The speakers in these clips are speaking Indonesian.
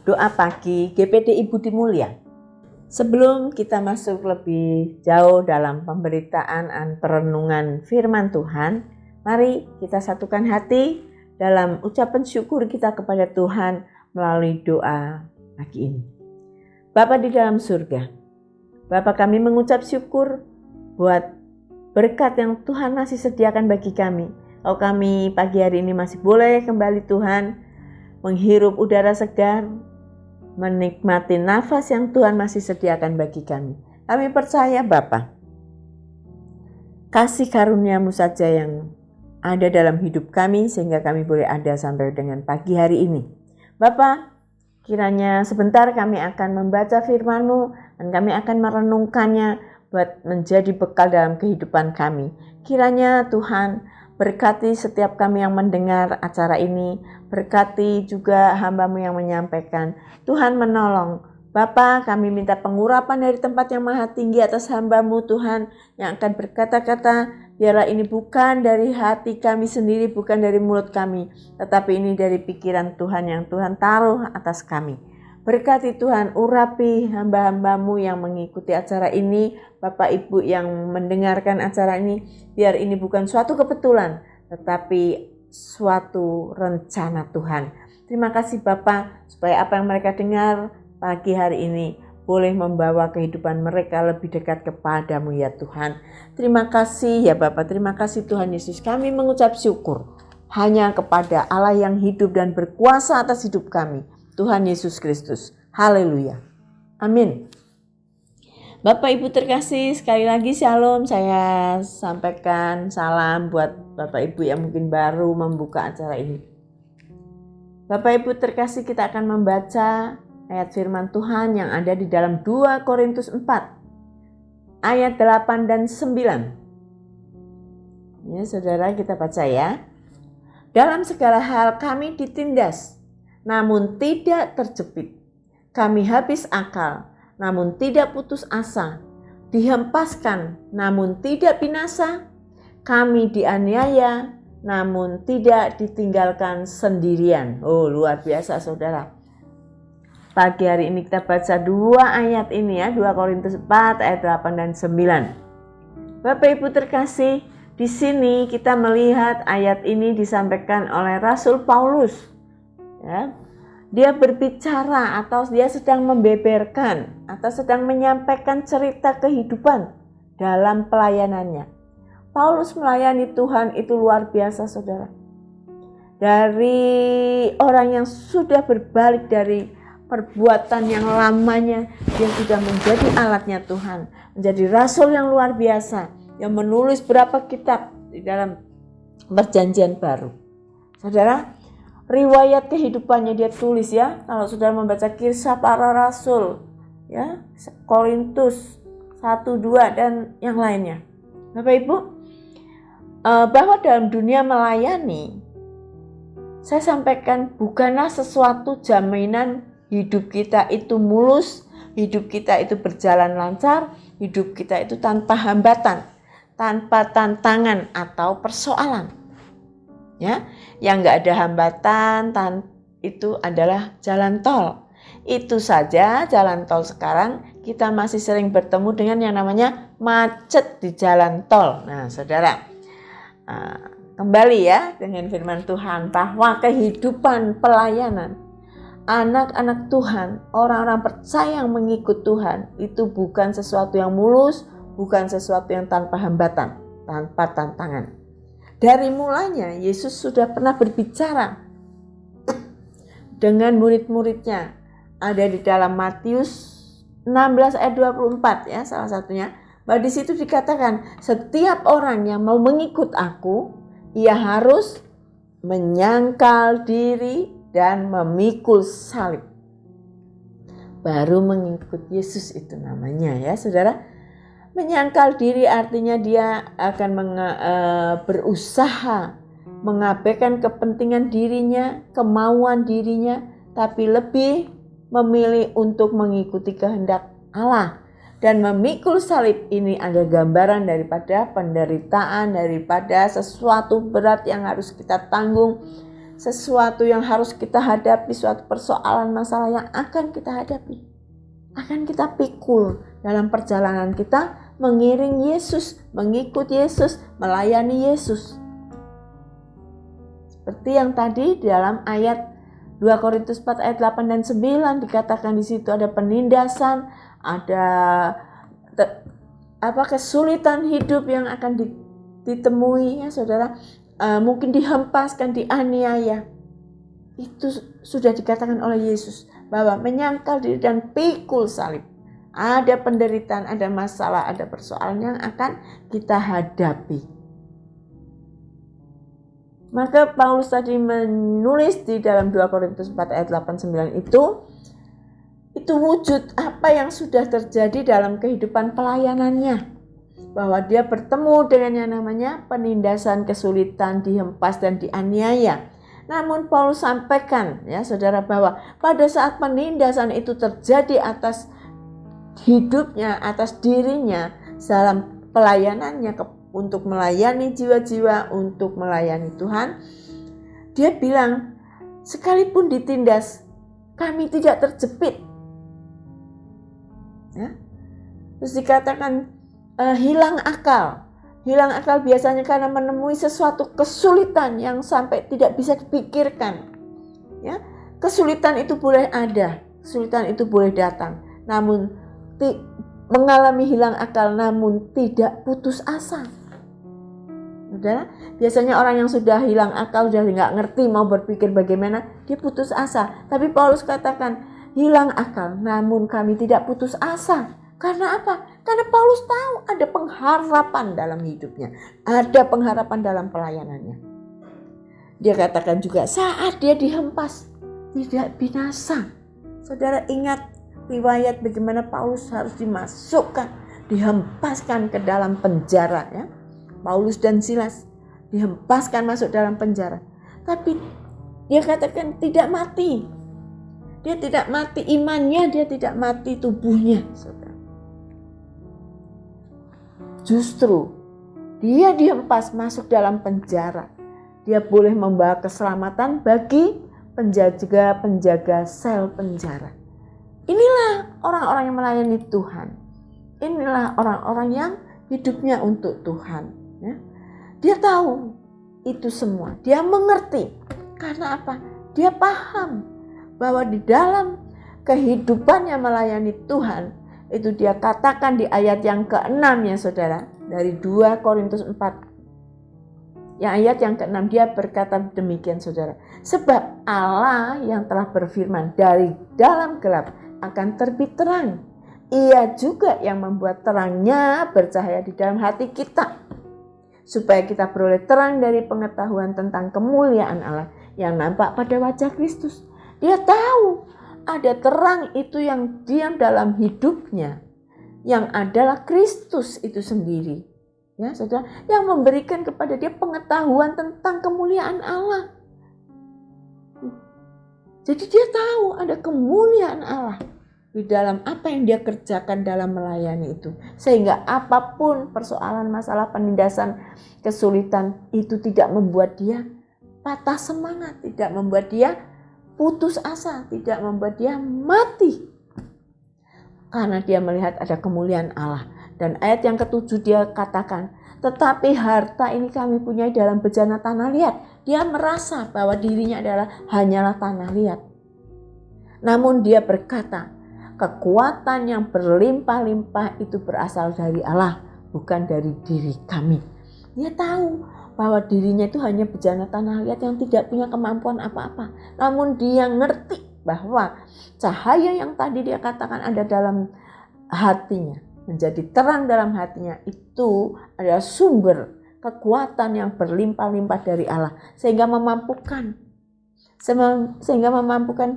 Doa pagi GPD Ibu Dimulya. Sebelum kita masuk lebih jauh dalam pemberitaan perenungan firman Tuhan, mari kita satukan hati dalam ucapan syukur kita kepada Tuhan melalui doa pagi ini. Bapa di dalam surga, Bapa, kami mengucap syukur buat berkat yang Tuhan masih sediakan bagi kami. Kalau kami pagi hari ini masih boleh kembali Tuhan menghirup udara segar, menikmati nafas yang Tuhan masih sediakan bagi kami. Kami percaya Bapa, kasih karunia-Mu saja yang ada dalam hidup kami sehingga kami boleh ada sampai dengan pagi hari ini. Bapa, kiranya sebentar kami akan membaca firman-Mu dan kami akan merenungkannya buat menjadi bekal dalam kehidupan kami. Kiranya Tuhan berkati setiap kami yang mendengar acara ini, berkati juga hamba-Mu yang menyampaikan. Tuhan menolong. Bapa, kami minta pengurapan dari tempat yang maha tinggi atas hamba-Mu Tuhan yang akan berkata-kata. Biarlah ini bukan dari hati kami sendiri, bukan dari mulut kami, tetapi ini dari pikiran Tuhan yang Tuhan taruh atas kami. Berkati Tuhan, urapi hamba-hamba-Mu yang mengikuti acara ini, Bapak Ibu yang mendengarkan acara ini, biar ini bukan suatu kebetulan, tetapi suatu rencana Tuhan. Terima kasih Bapak, supaya apa yang mereka dengar pagi hari ini boleh membawa kehidupan mereka lebih dekat kepadamu ya Tuhan. Terima kasih ya Bapak, terima kasih Tuhan Yesus. Kami mengucap syukur hanya kepada Allah yang hidup dan berkuasa atas hidup kami, Tuhan Yesus Kristus. Haleluya. Amin. Bapak Ibu terkasih, sekali lagi shalom. Saya sampaikan salam buat Bapak Ibu yang mungkin baru membuka acara ini. Bapak Ibu terkasih, kita akan membaca ayat firman Tuhan yang ada di dalam 2 Korintus 4 ayat 8 dan 9. Ya, saudara, kita baca ya. Dalam segala hal kami ditindas, namun tidak terjepit. Kami habis akal, namun tidak putus asa. Dihempaskan, namun tidak binasa. Kami dianiaya, namun tidak ditinggalkan sendirian. Oh, luar biasa saudara. Pagi hari ini kita baca 2 ayat ini ya, 2 Korintus 4 ayat 8 dan 9. Bapak Ibu terkasih, di sini kita melihat ayat ini disampaikan oleh Rasul Paulus. Ya, dia berbicara atau dia sedang membeberkan atau sedang menyampaikan cerita kehidupan dalam pelayanannya. Paulus melayani Tuhan itu luar biasa saudara. Dari orang yang sudah berbalik dari perbuatan yang lamanya, dia sudah menjadi alatnya Tuhan, menjadi rasul yang luar biasa, yang menulis berapa kitab di dalam perjanjian baru. Saudara, riwayat kehidupannya dia tulis ya. Kalau saudara membaca Kisah Para Rasul, ya, Korintus 1, 2 dan yang lainnya. Bapak Ibu, bahwa dalam dunia melayani, saya sampaikan bukanlah sesuatu jaminan hidup kita itu mulus, hidup kita itu berjalan lancar, hidup kita itu tanpa hambatan, tanpa tantangan atau persoalan. Ya, yang enggak ada hambatan itu adalah jalan tol. Itu saja jalan tol sekarang kita masih sering bertemu dengan yang namanya macet di jalan tol. Nah, saudara, kembali ya dengan firman Tuhan bahwa kehidupan pelayanan anak-anak Tuhan, orang-orang percaya yang mengikut Tuhan itu bukan sesuatu yang mulus, bukan sesuatu yang tanpa hambatan, tanpa tantangan. Dari mulanya Yesus sudah pernah berbicara dengan murid-muridnya. Ada di dalam Matius 16 ayat 24 ya, salah satunya. Bahwa di situ dikatakan setiap orang yang mau mengikut aku, ia harus menyangkal diri dan memikul salib. Baru mengikut Yesus itu namanya ya saudara. Menyangkal diri artinya dia akan berusaha mengabaikan kepentingan dirinya, kemauan dirinya, tapi lebih memilih untuk mengikuti kehendak Allah. Dan memikul salib ini ada gambaran daripada penderitaan, daripada sesuatu berat yang harus kita tanggung sesuatu yang harus kita hadapi, suatu persoalan masalah yang akan kita hadapi, akan kita pikul dalam perjalanan kita mengiring Yesus, mengikut Yesus, melayani Yesus. Seperti yang tadi di dalam ayat 2 Korintus 4 ayat 8 dan 9 dikatakan di situ ada penindasan, ada kesulitan hidup yang akan ditemui ya saudara, mungkin dihempaskan, dianiaya. Itu sudah dikatakan oleh Yesus bahwa menyangkal diri dan pikul salib. Ada penderitaan, ada masalah, ada persoalan yang akan kita hadapi. Maka Paulus tadi menulis di dalam 2 Korintus 4 ayat 8-9 itu wujud apa yang sudah terjadi dalam kehidupan pelayanannya. Bahwa dia bertemu dengan yang namanya penindasan, kesulitan, dihempas dan dianiaya. Namun Paulus sampaikan ya saudara bahwa pada saat penindasan itu terjadi atas hidupnya, atas dirinya dalam pelayanannya untuk melayani jiwa-jiwa, untuk melayani Tuhan, dia bilang sekalipun ditindas kami tidak terjepit. Ya. Terus dikatakan hilang akal. Hilang akal biasanya karena menemui sesuatu kesulitan yang sampai tidak bisa dipikirkan. Ya, kesulitan itu boleh ada, kesulitan itu boleh datang. Namun mengalami hilang akal, namun tidak putus asa. Saudara, biasanya orang yang sudah hilang akal, sudah nggak ngerti mau berpikir bagaimana, dia putus asa. Tapi Paulus katakan hilang akal, namun kami tidak putus asa. Karena apa? Karena Paulus tahu ada pengharapan dalam hidupnya. Ada pengharapan dalam pelayanannya. Dia katakan juga saat dia dihempas, tidak binasa. Saudara ingat riwayat bagaimana Paulus harus dimasukkan, dihempaskan ke dalam penjara. Ya? Paulus dan Silas dihempaskan masuk dalam penjara. Tapi dia katakan tidak mati. Dia tidak mati imannya, dia tidak mati tubuhnya. Saudara. Justru dia dihempas masuk dalam penjara. Dia boleh membawa keselamatan bagi penjaga-penjaga sel penjara. Inilah orang-orang yang melayani Tuhan. Inilah orang-orang yang hidupnya untuk Tuhan. Ya. Dia tahu itu semua. Dia mengerti. Karena apa? Dia paham bahwa di dalam kehidupannya melayani Tuhan, itu dia katakan di ayat yang ke-6 ya saudara, dari 2 Korintus 4. Yang ayat yang ke-6 dia berkata demikian saudara. Sebab Allah yang telah berfirman dari dalam gelap akan terbit terang. Ia juga yang membuat terangnya bercahaya di dalam hati kita. Supaya kita beroleh terang dari pengetahuan tentang kemuliaan Allah yang nampak pada wajah Kristus. Dia tahu ada terang itu yang diam dalam hidupnya, yang adalah Kristus itu sendiri. Ya, saudara, yang memberikan kepada dia pengetahuan tentang kemuliaan Allah. Jadi dia tahu ada kemuliaan Allah di dalam apa yang dia kerjakan dalam melayani itu. Sehingga apapun persoalan, masalah, penindasan, kesulitan itu tidak membuat dia patah semangat, tidak membuat dia putus asa, tidak membuat dia mati. Karena dia melihat ada kemuliaan Allah. Dan ayat yang ke-7 dia katakan, tetapi harta ini kami punya dalam bejana tanah liat. Dia merasa bahwa dirinya adalah hanyalah tanah liat. Namun dia berkata, kekuatan yang berlimpah-limpah itu berasal dari Allah, bukan dari diri kami. Dia tahu bahwa dirinya itu hanya bejana tanah liat yang tidak punya kemampuan apa-apa. Namun dia ngerti bahwa cahaya yang tadi dia katakan ada dalam hatinya, menjadi terang dalam hatinya, itu adalah sumber kekuatan yang berlimpah-limpah dari Allah. Sehingga memampukan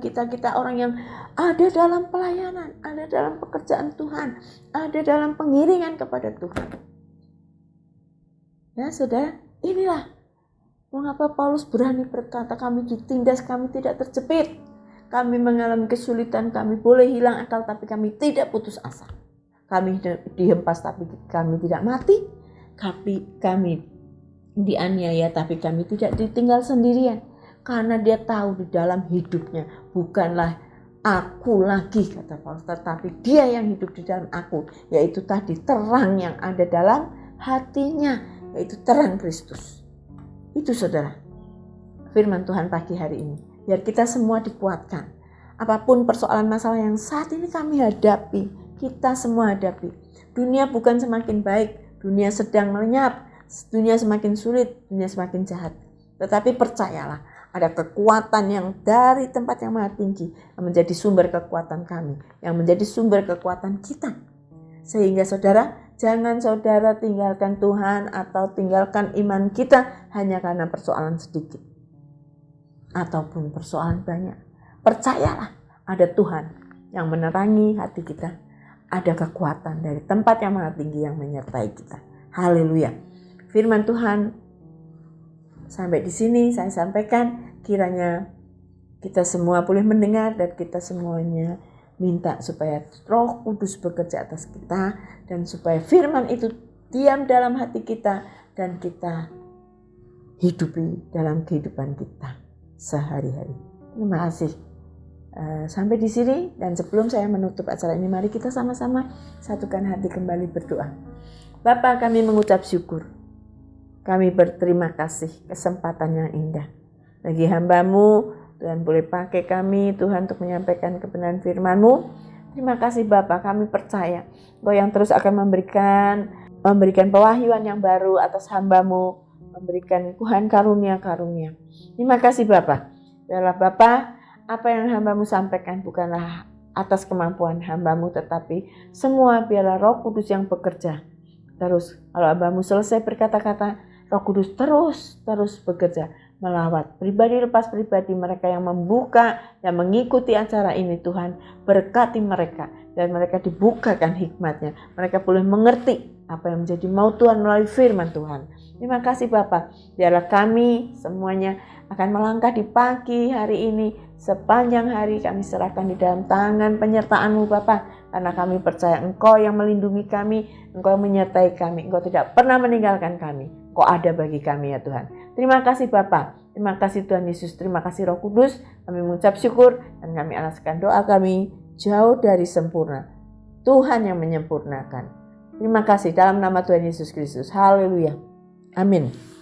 kita orang yang ada dalam pelayanan, ada dalam pekerjaan Tuhan, ada dalam pengiringan kepada Tuhan. Ya saudara, inilah mengapa Paulus berani berkata kami ditindas, kami tidak terjepit. Kami mengalami kesulitan, kami boleh hilang akal tapi kami tidak putus asa. Kami dihempas tapi kami tidak mati. Kami dianiaya tapi kami tidak ditinggal sendirian. Karena dia tahu di dalam hidupnya bukanlah aku lagi, kata Paulus, tetapi dia yang hidup di dalam aku, yaitu tadi terang yang ada dalam hatinya, yaitu terang Kristus. Itu saudara, firman Tuhan pagi hari ini. Biar kita semua dikuatkan. Apapun persoalan masalah yang saat ini kami hadapi, kita semua hadapi. Dunia bukan semakin baik, dunia sedang melenyap, dunia semakin sulit, dunia semakin jahat. Tetapi percayalah, ada kekuatan yang dari tempat yang maha tinggi yang menjadi sumber kekuatan kami, yang menjadi sumber kekuatan kita. Sehingga saudara, jangan saudara tinggalkan Tuhan atau tinggalkan iman kita hanya karena persoalan sedikit ataupun persoalan banyak. Percayalah, ada Tuhan yang menerangi hati kita. Ada kekuatan dari tempat yang maha tinggi yang menyertai kita. Haleluya. Firman Tuhan sampai di sini saya sampaikan, kiranya kita semua boleh mendengar dan kita semuanya minta supaya Roh Kudus bekerja atas kita dan supaya firman itu diam dalam hati kita dan kita hidupi dalam kehidupan kita sehari-hari. Terima kasih. Sampai di sini, dan sebelum saya menutup acara ini, mari kita sama-sama satukan hati kembali berdoa. Bapa, kami mengucap syukur. Kami berterima kasih kesempatan yang indah bagi hamba-Mu. Tuhan boleh pakai kami Tuhan untuk menyampaikan kebenaran firman-Mu. Terima kasih Bapa, kami percaya Engkau yang terus akan memberikan pewahyuan yang baru atas hamba-Mu, memberikan Tuhan karunia-karunia. Terima kasih Bapa. Biarlah Bapa, apa yang hamba-Mu sampaikan bukanlah atas kemampuan hamba-Mu, tetapi semua biarlah Roh Kudus yang bekerja. Terus kalau hamba-Mu selesai berkata-kata, Roh Kudus terus bekerja melawat pribadi lepas pribadi mereka yang membuka, yang mengikuti acara ini. Tuhan berkati mereka dan mereka dibukakan hikmatnya. Mereka boleh mengerti apa yang menjadi mau Tuhan melalui firman Tuhan. Terima kasih Bapa. Biarlah kami semuanya akan melangkah di pagi hari ini. Sepanjang hari kami serahkan di dalam tangan penyertaan-Mu Bapa. Karena kami percaya Engkau yang melindungi kami, Engkau yang menyertai kami, Engkau tidak pernah meninggalkan kami. Engkau ada bagi kami ya Tuhan. Terima kasih Bapa. Terima kasih Tuhan Yesus. Terima kasih Roh Kudus. Kami mengucap syukur dan kami alaskan doa kami jauh dari sempurna. Tuhan yang menyempurnakan. Terima kasih dalam nama Tuhan Yesus Kristus. Haleluya. Amin.